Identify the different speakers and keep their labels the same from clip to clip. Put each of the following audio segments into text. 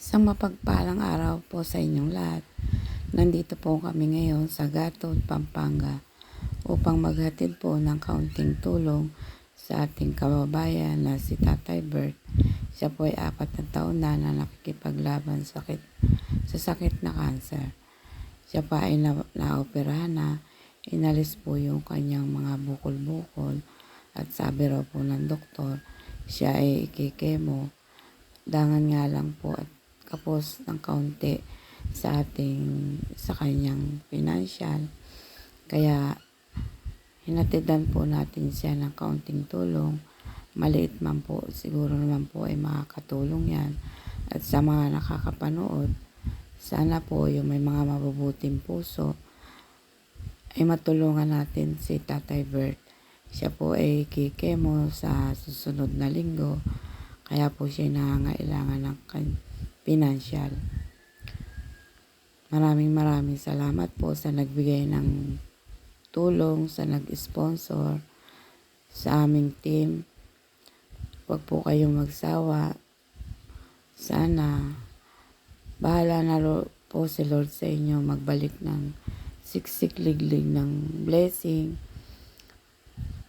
Speaker 1: Isang mapagpalang araw po sa inyong lahat. Nandito po kami ngayon sa Gatod, Pampanga upang maghatid po ng kaunting tulong sa ating kababayan na si Tatay Bert. Siya po ay 4 na taon na nakikipaglaban sa sakit na cancer. Siya pa ay naoperahan na, inalis po yung kanyang mga bukol-bukol at sabi raw po ng doktor, siya ay ikikemo. Dangan nga lang po at kapos ng kaunti sa kanyang financial. Kaya hinatidan po natin siya ng kaunting tulong. Maliit man po, siguro naman po ay makakatulong yan. At sa mga nakakapanood, sana po yung may mga mabubuting puso ay matulungan natin si Tatay Bert. Siya po ay kikemo sa susunod na linggo. Kaya po siya nangangailangan ng financial. Maraming salamat po sa nagbigay ng tulong, sa nag-sponsor sa aming team. Huwag po kayong magsawa. Sana bahala na po si Lord sa inyo magbalik ng siksik liglig ng blessing.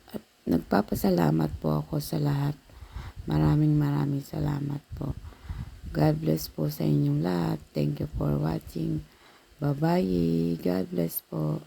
Speaker 1: At nagpapasalamat po ako sa lahat. Maraming salamat po. God bless po sa inyong lahat. Thank you for watching. Bye-bye. God bless po.